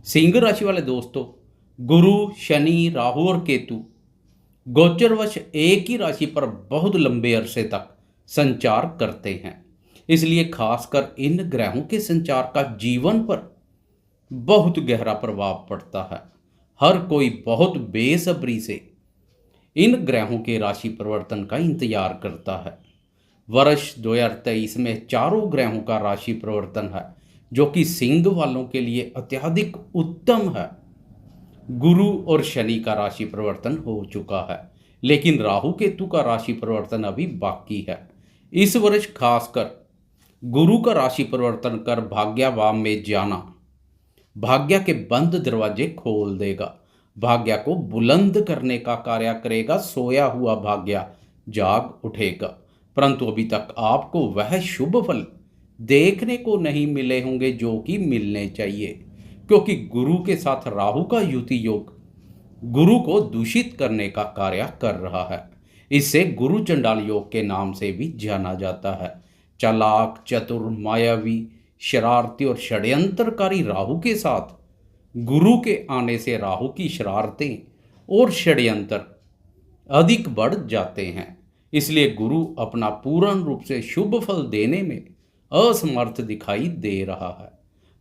सिंह राशि वाले दोस्तों, गुरु, शनि, राहु और केतु गोचरवश एक ही राशि पर बहुत लंबे अरसे तक संचार करते हैं। इसलिए खासकर इन ग्रहों के संचार का जीवन पर बहुत गहरा प्रभाव पड़ता है। हर कोई बहुत बेसब्री से इन ग्रहों के राशि परिवर्तन का इंतजार करता है। वर्ष 2023 में चारों ग्रहों का राशि परिवर्तन है, जो कि सिंह वालों के लिए अत्यधिक उत्तम है। गुरु और शनि का राशि परिवर्तन हो चुका है, लेकिन राहु केतु का राशि परिवर्तन अभी बाकी है। इस वर्ष खासकर गुरु का राशि परिवर्तन कर भाग्यभाव में जाना भाग्य के बंद दरवाजे खोल देगा, भाग्य को बुलंद करने का कार्य करेगा। सोया हुआ भाग्य जाग उठेगा, परंतु अभी तक आपको वह शुभ फल देखने को नहीं मिले होंगे जो कि मिलने चाहिए, क्योंकि गुरु के साथ राहु का युति योग गुरु को दूषित करने का कार्य कर रहा है। इसे गुरु चंडाल योग के नाम से भी जाना जाता है। चालाक, चतुर, मायावी, शरारती और षड्यंत्रकारी राहु के साथ गुरु के आने से राहु की शरारतें और षड्यंत्र अधिक बढ़ जाते हैं। इसलिए गुरु अपना पूर्ण रूप से शुभ फल देने में असमर्थ दिखाई दे रहा है,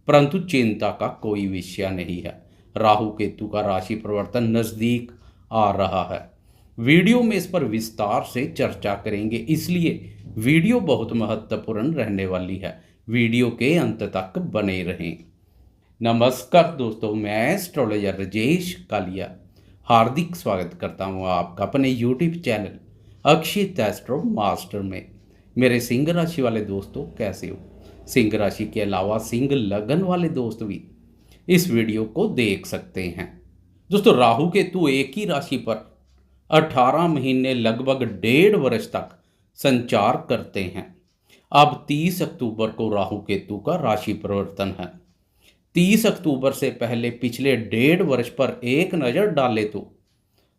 परंतु चिंता का कोई विषय नहीं है। राहु केतु का राशि परिवर्तन नजदीक आ रहा है। वीडियो में इस पर विस्तार से चर्चा करेंगे, इसलिए वीडियो बहुत महत्वपूर्ण रहने वाली है। वीडियो के अंत तक बने रहें। नमस्कार दोस्तों, मैं एस्ट्रोलॉजर राजेश कालिया हार्दिक स्वागत करता हूं आपका अपने यूट्यूब चैनल अक्षित एस्ट्रो मास्टर में। मेरे सिंह राशि वाले दोस्तों, कैसे हो? सिंह राशि के अलावा सिंह लगन वाले दोस्त भी इस वीडियो को देख सकते हैं। दोस्तों, राहु केतु एक ही राशि पर 18 महीने लगभग 1.5 वर्ष तक संचार करते हैं। अब 30 अक्टूबर को राहु केतु का राशि परिवर्तन है। 30 अक्टूबर से पहले पिछले 1.5 वर्ष पर एक नज़र डाले तो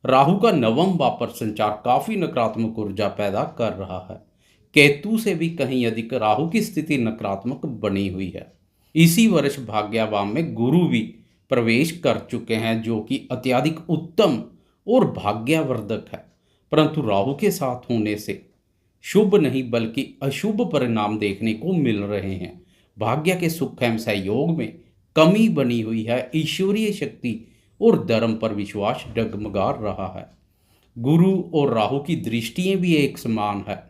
राहु का नवम भाव पर संचार काफी नकारात्मक ऊर्जा पैदा कर रहा है। केतु से भी कहीं अधिक राहु की स्थिति नकारात्मक बनी हुई है। इसी वर्ष भाग्यभाव में गुरु भी प्रवेश कर चुके हैं, जो कि अत्यधिक उत्तम और भाग्यवर्धक है, परंतु राहु के साथ होने से शुभ नहीं बल्कि अशुभ परिणाम देखने को मिल रहे हैं। भाग्य के सुख एवं सहयोग में कमी बनी हुई है। ईश्वरीय शक्ति और धर्म पर विश्वास डगमगा रहा है। गुरु और राहु की दृष्टियां भी एक समान है,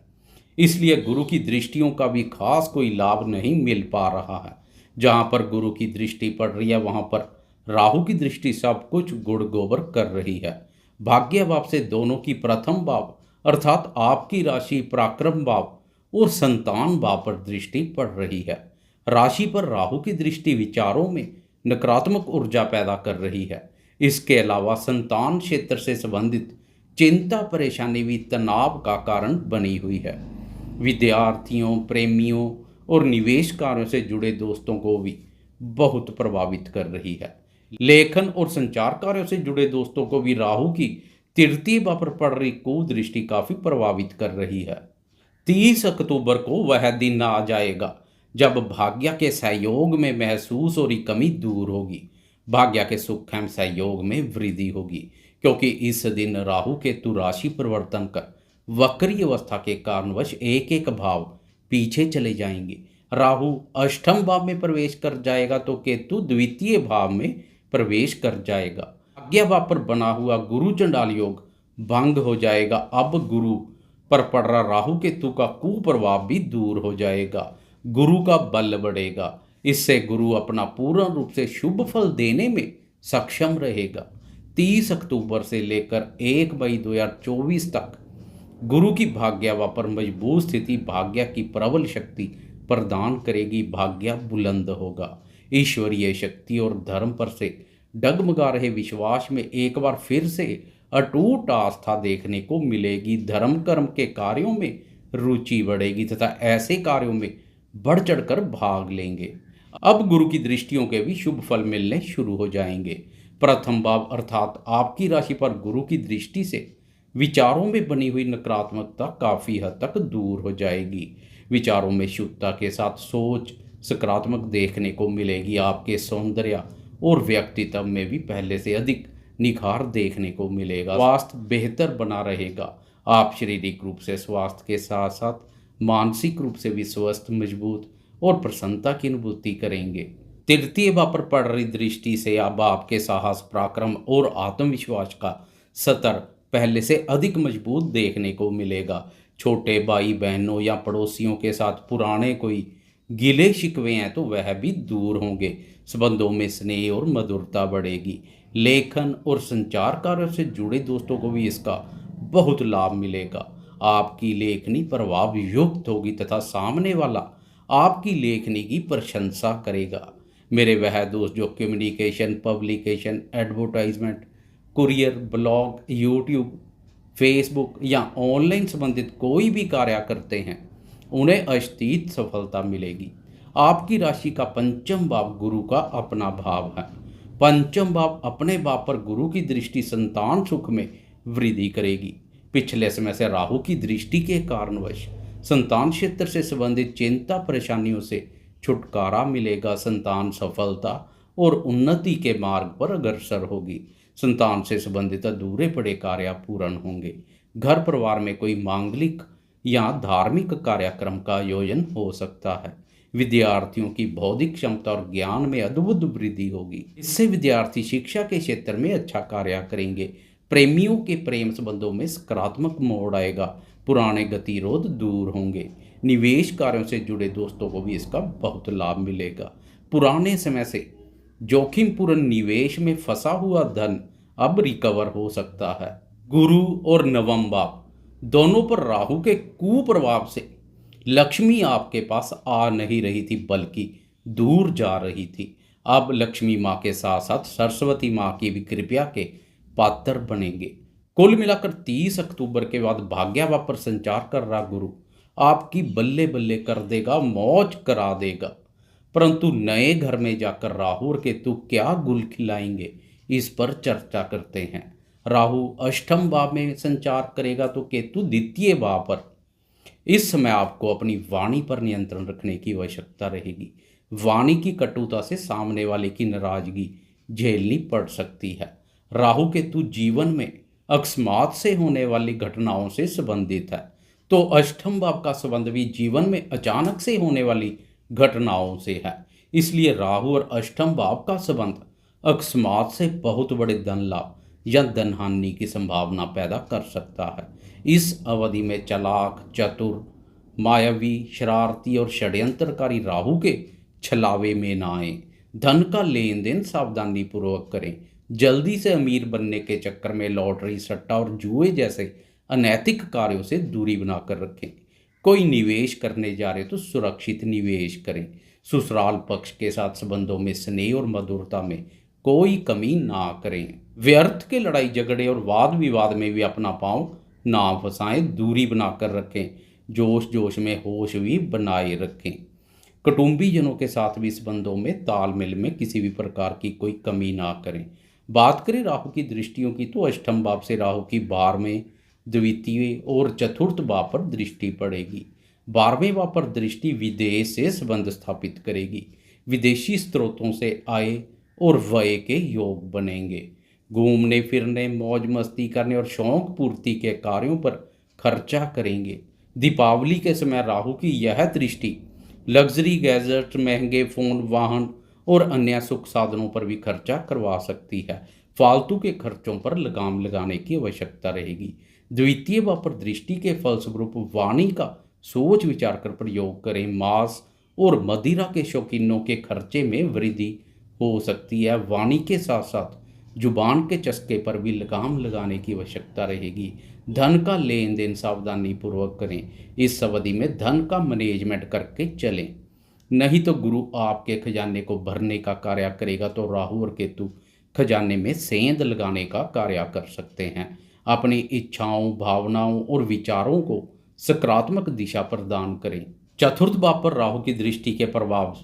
इसलिए गुरु की दृष्टियों का भी खास कोई लाभ नहीं मिल पा रहा है। जहां पर गुरु की दृष्टि पड़ रही है, वहां पर राहु की दृष्टि सब कुछ गुड़ गोबर कर रही है। भाग्य भाव से दोनों की प्रथम भाव अर्थात आपकी राशि, पराक्रम भाव और संतान भाव पर दृष्टि पड़ रही है। राशि पर राहु की दृष्टि विचारों में नकारात्मक ऊर्जा पैदा कर रही है। इसके अलावा संतान क्षेत्र से संबंधित चिंता, परेशानी भी तनाव का कारण बनी हुई है। विद्यार्थियों, प्रेमियों और निवेश कार्यों से जुड़े दोस्तों को भी बहुत प्रभावित कर रही है। लेखन और संचार कार्यों से जुड़े दोस्तों को भी राहु की तृतीय भाव पर पड़ रही कुदृष्टि काफी प्रभावित कर रही है। 30 अक्टूबर को वह दिन आ जाएगा जब भाग्य के सहयोग में महसूस हो रही कमी दूर होगी, भाग्य के सुख एवं सहयोग में वृद्धि होगी, क्योंकि इस दिन राहु केतु राशि परिवर्तन कर वक्री अवस्था के कारणवश एक एक भाव पीछे चले जाएंगे। राहु अष्टम भाव में प्रवेश कर जाएगा तो केतु द्वितीय भाव में प्रवेश कर जाएगा। भाग्य भाव पर बना हुआ गुरु चंडाल योग भंग हो जाएगा। अब गुरु पर पड़ रहा राहु केतु का कुप्रभाव भी दूर हो जाएगा। गुरु का बल बढ़ेगा। इससे गुरु अपना पूर्ण रूप से शुभ फल देने में सक्षम रहेगा। 30 अक्टूबर से लेकर 1 मई 2024 तक गुरु की भाग्य पर मजबूत स्थिति भाग्य की प्रबल शक्ति प्रदान करेगी। भाग्य बुलंद होगा। ईश्वरीय शक्ति और धर्म पर से डगमगा रहे विश्वास में एक बार फिर से अटूट आस्था देखने को मिलेगी। धर्म कर्म के कार्यों में रुचि बढ़ेगी तथा ऐसे कार्यों में बढ़ चढ़कर भाग लेंगे। अब गुरु की दृष्टियों के भी शुभ फल मिलने शुरू हो जाएंगे। प्रथम भाव अर्थात आपकी राशि पर गुरु की दृष्टि से विचारों में बनी हुई नकारात्मकता काफी हद तक दूर हो जाएगी। विचारों में शुद्धता के साथ सोच सकारात्मक देखने को मिलेगी। आपके सौंदर्य और व्यक्तित्व में भी पहले से अधिक निखार देखने को मिलेगा। स्वास्थ्य बेहतर बना रहेगा। आप शारीरिक रूप से स्वास्थ्य के साथ साथ मानसिक रूप से भी स्वस्थ, मजबूत और प्रसन्नता की अनुभूति करेंगे। तृतीय भाव पर पड़ रही दृष्टि से अब आपके साहस, पराक्रम और आत्मविश्वास का स्तर पहले से अधिक मजबूत देखने को मिलेगा। छोटे भाई बहनों या पड़ोसियों के साथ पुराने कोई गिले शिकवे हैं तो वह भी दूर होंगे। संबंधों में स्नेह और मधुरता बढ़ेगी। लेखन और संचार कार्यों से जुड़े दोस्तों को भी इसका बहुत लाभ मिलेगा। आपकी लेखनी प्रभाव युक्त होगी तथा सामने वाला आपकी लेखनी की प्रशंसा करेगा। मेरे वह दोस्त जो communication, publication, advertisement, courier, blog, YouTube, Facebook या ऑनलाइन संबंधित कोई भी कार्य करते हैं, उन्हें अस्थायी सफलता मिलेगी। आपकी राशि का पंचम भाव गुरु का अपना भाव है। पंचम भाव अपने भाव पर गुरु की दृष्टि संतान सुख में वृद्धि करेगी। पिछले समय से राहु की दृष्टि के कारणवश संतान क्षेत्र से संबंधित चिंता परेशानियों से छुटकारा मिलेगा। संतान सफलता और उन्नति के मार्ग पर अग्रसर होगी। संतान से संबंधित अधूरे पड़े कार्य पूर्ण होंगे। घर परिवार में कोई मांगलिक या धार्मिक कार्यक्रम का आयोजन हो सकता है। विद्यार्थियों की बौद्धिक क्षमता और ज्ञान में अद्भुत वृद्धि होगी। इससे विद्यार्थी शिक्षा के क्षेत्र में अच्छा कार्य करेंगे। प्रेमियों के प्रेम संबंधों में सकारात्मक मोड़ आएगा। पुराने गतिरोध दूर होंगे। निवेश कार्यों से जुड़े दोस्तों को भी इसका बहुत लाभ मिलेगा। पुराने समय से जोखिमपूर्ण निवेश में फंसा हुआ धन अब रिकवर हो सकता है। गुरु और नवम भाव दोनों पर राहु के कुप्रभाव से लक्ष्मी आपके पास आ नहीं रही थी बल्कि दूर जा रही थी। अब लक्ष्मी माँ के साथ साथ सरस्वती माँ की भी कृपा के पात्र बनेंगे। कुल मिलाकर 30 अक्टूबर के बाद भाग्यभाव पर संचार कर रहा गुरु आपकी बल्ले बल्ले कर देगा, मौज करा देगा। परंतु नए घर में जाकर राहु और केतु क्या गुल खिलाएंगे, इस पर चर्चा करते हैं। राहु अष्टम भाव में संचार करेगा तो केतु द्वितीय भाव पर। इस समय आपको अपनी वाणी पर नियंत्रण रखने की आवश्यकता रहेगी। वाणी की कटुता से सामने वाले की नाराजगी झेलनी पड़ सकती है। राहु केतु जीवन में अकस्मात से होने वाली घटनाओं से संबंधित है, तो अष्टम भाव का संबंध भी जीवन में अचानक से होने वाली घटनाओं से है। इसलिए राहु और अष्टम भाव का संबंध अकस्मात से बहुत बड़े धन लाभ या धन हानि की संभावना पैदा कर सकता है। इस अवधि में चालाक, चतुर, मायावी, शरारती और षड्यंत्रकारी राहु के छलावे में ना आए। धन का लेन देन सावधानी पूर्वक करें। जल्दी से अमीर बनने के चक्कर में लॉटरी, सट्टा और जुए जैसे अनैतिक कार्यों से दूरी बनाकर रखें। कोई निवेश करने जा रहे तो सुरक्षित निवेश करें। ससुराल पक्ष के साथ संबंधों में स्नेह और मधुरता में कोई कमी ना करें। व्यर्थ के लड़ाई झगड़े और वाद विवाद में भी अपना पांव ना फंसाएं, दूरी बनाकर रखें। जोश जोश में होश भी बनाए रखें। कुटुंबीजनों के साथ भी संबंधों में तालमेल में किसी भी प्रकार की कोई कमी ना करें। बात करें राहु की दृष्टियों की तो अष्टम भाव से राहु की 12वें, द्वितीय और चतुर्थ भाव पर दृष्टि पड़ेगी। 12वें भाव पर दृष्टि विदेश से संबंध स्थापित करेगी। विदेशी स्रोतों से आय और व्यय के योग बनेंगे। घूमने फिरने, मौज मस्ती करने और शौक पूर्ति के कार्यों पर खर्चा करेंगे। दीपावली के समय राहु की यह दृष्टि लग्जरी गैजेट, महंगे फोन, वाहन और अन्य सुख साधनों पर भी खर्चा करवा सकती है। फालतू के खर्चों पर लगाम लगाने की आवश्यकता रहेगी। द्वितीय भाव पर दृष्टि के फलस्वरूप वाणी का सोच विचार कर प्रयोग करें। मांस और मदिरा के शौकीनों के खर्चे में वृद्धि हो सकती है। वाणी के साथ साथ जुबान के चस्के पर भी लगाम लगाने की आवश्यकता रहेगी। धन का लेन देन सावधानी पूर्वक करें। इस अवधि में धन का मैनेजमेंट करके चलें, नहीं तो गुरु आपके खजाने को भरने का कार्य करेगा तो राहु और केतु खजाने में सेंध लगाने का कार्य कर सकते हैं। अपनी इच्छाओं, भावनाओं और विचारों को सकारात्मक दिशा प्रदान करें। चतुर्थ भाव पर राहु की दृष्टि के प्रभाव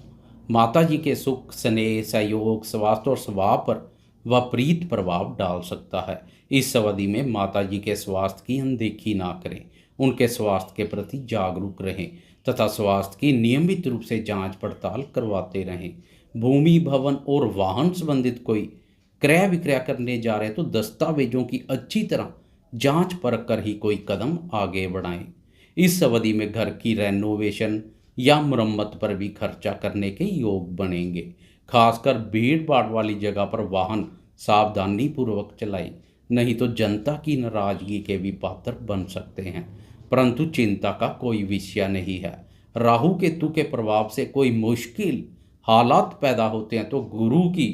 माता जी के सुख, स्नेह, सहयोग, स्वास्थ्य और स्वभाव पर विपरीत प्रभाव डाल सकता है। इस अवधि में माता जी के स्वास्थ्य की अनदेखी ना करें। उनके स्वास्थ्य के प्रति जागरूक रहें तथा स्वास्थ्य की नियमित रूप से जांच पड़ताल करवाते रहें। भूमि भवन और वाहन संबंधित कोई क्रय विक्रय करने जा रहे हैं तो दस्तावेजों की अच्छी तरह जांच परख कर ही कोई कदम आगे बढ़ाएं। इस अवधि में घर की रेनोवेशन या मुरम्मत पर भी खर्चा करने के योग बनेंगे। खासकर भीड़ भाड़ वाली जगह पर वाहन सावधानी पूर्वक चलाएं, नहीं तो जनता की नाराजगी के भी पात्र बन सकते हैं। परंतु चिंता का कोई विषय नहीं है। राहु केतु के प्रभाव से कोई मुश्किल हालात पैदा होते हैं तो गुरु की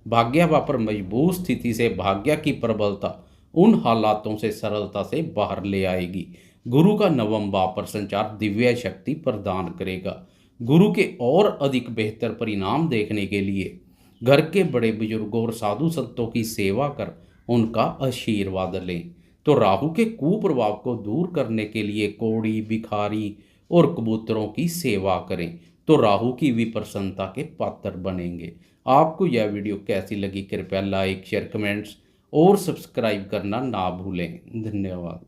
भाग्यवा पर मजबूत स्थिति से भाग्य की प्रबलता उन हालातों से सरलता से बाहर ले आएगी। गुरु का नवम भाव पर संचार दिव्य शक्ति प्रदान करेगा। गुरु के और अधिक बेहतर परिणाम देखने के लिए घर के बड़े बुजुर्गों और साधु संतों की सेवा कर उनका आशीर्वाद लें। तो राहु के कुप्रभाव को दूर करने के लिए कौड़ी, भिखारी और कबूतरों की सेवा करें तो राहु की भी प्रसन्नता के पात्र बनेंगे। आपको यह वीडियो कैसी लगी कृपया लाइक, शेयर, कमेंट्स और सब्सक्राइब करना ना भूलें। धन्यवाद।